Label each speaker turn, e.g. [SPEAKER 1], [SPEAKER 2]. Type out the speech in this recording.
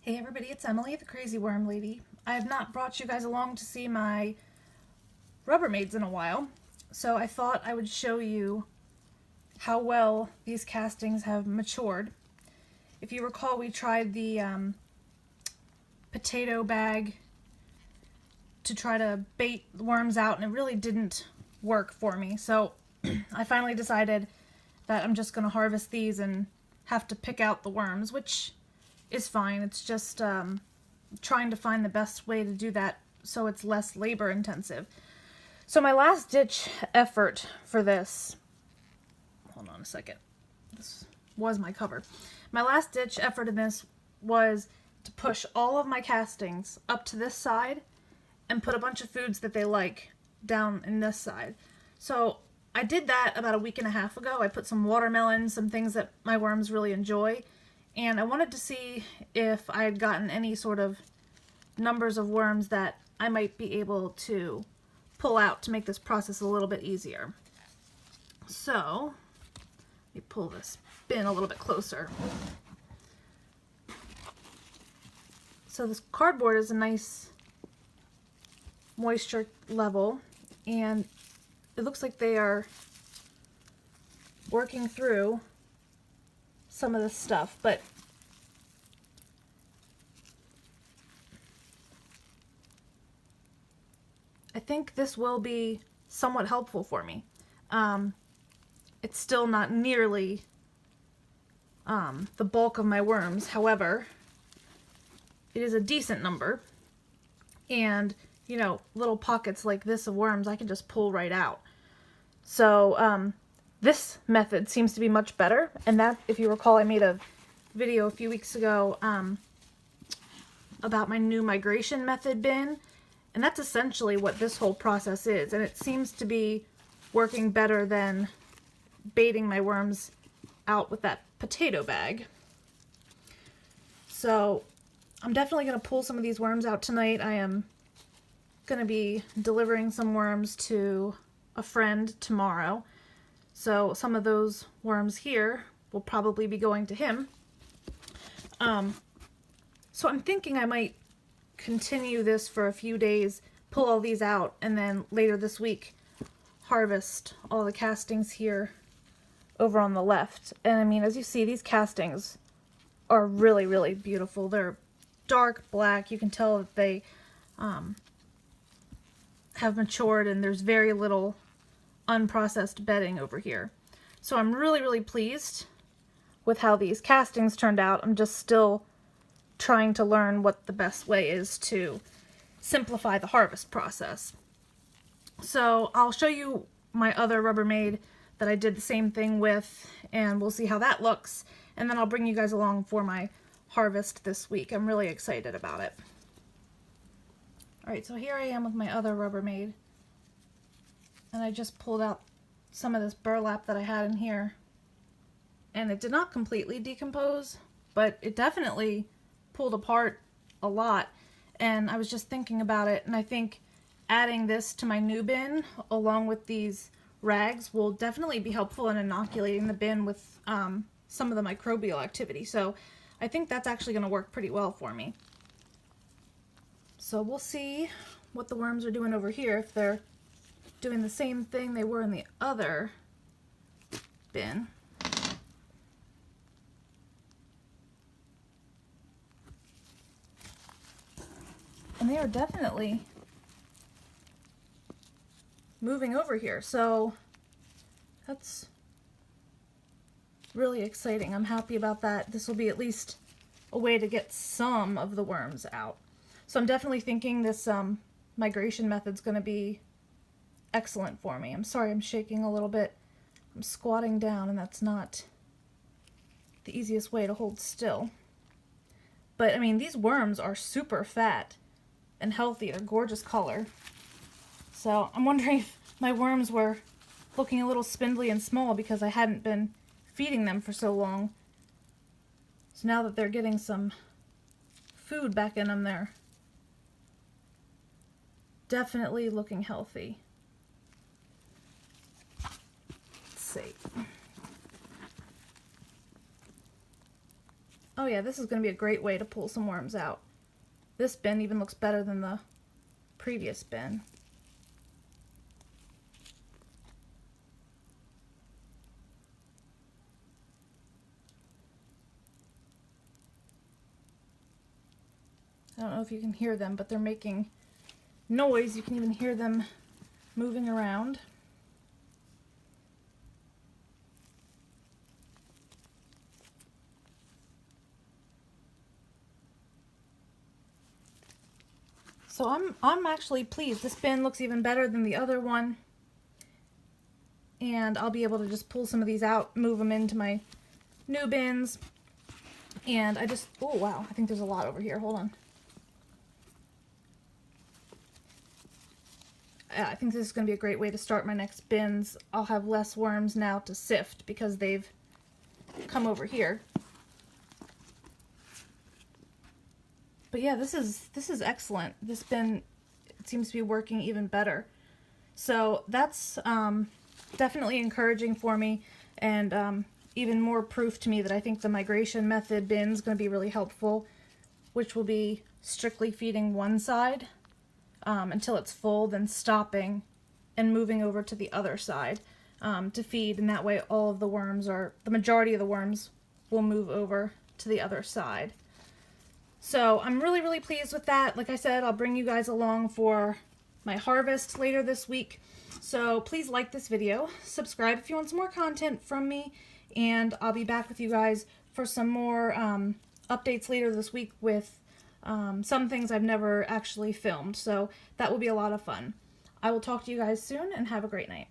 [SPEAKER 1] Hey everybody, it's Emily, the Crazy Worm Lady. I have not brought you guys along to see my Rubbermaids in a while, so I thought I would show you how well these castings have matured. If you recall, we tried the potato bag to try to bait the worms out, and it really didn't work for me. So I finally decided that I'm just going to harvest these and have to pick out the worms, which is fine. It's just trying to find the best way to do that so it's less labor intensive. So my last ditch effort for this, hold on a second, this was my cover. My last ditch effort in this was to push all of my castings up to this side and put a bunch of foods that they like down in this side. So I did that about a week and a half ago. I put some watermelon, some things that my worms really enjoy, and I wanted to see if I had gotten any sort of numbers of worms that I might be able to pull out to make this process a little bit easier. So, let me pull this bin a little bit closer. So this cardboard is a nice moisture level, and it looks like they are working through some of this stuff, but I think this will be somewhat helpful for me. It's still not nearly the bulk of my worms, however, it is a decent number, and you know, little pockets like this of worms I can just pull right out. So this method seems to be much better, and that, if you recall, I made a video a few weeks ago about my new migration method bin, and that's essentially what this whole process is, and it seems to be working better than baiting my worms out with that potato bag. So I'm definitely going to pull some of these worms out tonight. I am going to be delivering some worms to a friend tomorrow. So some of those worms here will probably be going to him. So I'm thinking I might continue this for a few days, pull all these out, and then later this week harvest all the castings here over on the left. And I mean, as you see, these castings are really, really beautiful. They're dark black. You can tell that they have matured, and there's very little unprocessed bedding over here. So I'm really, really pleased with how these castings turned out. I'm just still trying to learn what the best way is to simplify the harvest process. So I'll show you my other Rubbermaid that I did the same thing with, and we'll see how that looks, and then I'll bring you guys along for my harvest this week. I'm really excited about it. Alright, so here I am with my other Rubbermaid, and I just pulled out some of this burlap that I had in here, and it did not completely decompose, but it definitely pulled apart a lot. And I was just thinking about it, and I think adding this to my new bin along with these rags will definitely be helpful in inoculating the bin with some of the microbial activity. So I think that's actually going to work pretty well for me. So we'll see what the worms are doing over here, if they're doing the same thing they were in the other bin. And they are definitely moving over here, so that's really exciting. I'm happy about that. This will be at least a way to get some of the worms out. So I'm definitely thinking this migration method's going to be excellent for me. I'm sorry I'm shaking a little bit. I'm squatting down, and that's not the easiest way to hold still. But I mean, these worms are super fat and healthy. They're gorgeous color. So I'm wondering if my worms were looking a little spindly and small because I hadn't been feeding them for so long. So now that they're getting some food back in them, they're definitely looking healthy. Let's see. Oh yeah, this is going to be a great way to pull some worms out. This bin even looks better than the previous bin. I don't know if you can hear them, but they're making noise. You can even hear them moving around. So I'm actually pleased. This bin looks even better than the other one. And I'll be able to just pull some of these out, move them into my new bins. And oh wow, I think there's a lot over here. Hold on. I think this is going to be a great way to start my next bins. I'll have less worms now to sift because they've come over here. But yeah, this is excellent. This bin, it seems to be working even better. So that's definitely encouraging for me, and even more proof to me that I think the migration method bin is going to be really helpful, which will be strictly feeding one side until it's full, then stopping and moving over to the other side to feed, and that way all of the worms, or the majority of the worms, will move over to the other side. So I'm really, really pleased with that. Like I said, I'll bring you guys along for my harvest later this week. So please like this video, subscribe if you want some more content from me, and I'll be back with you guys for some more updates later this week with some things I've never actually filmed. So that will be a lot of fun. I will talk to you guys soon, and have a great night.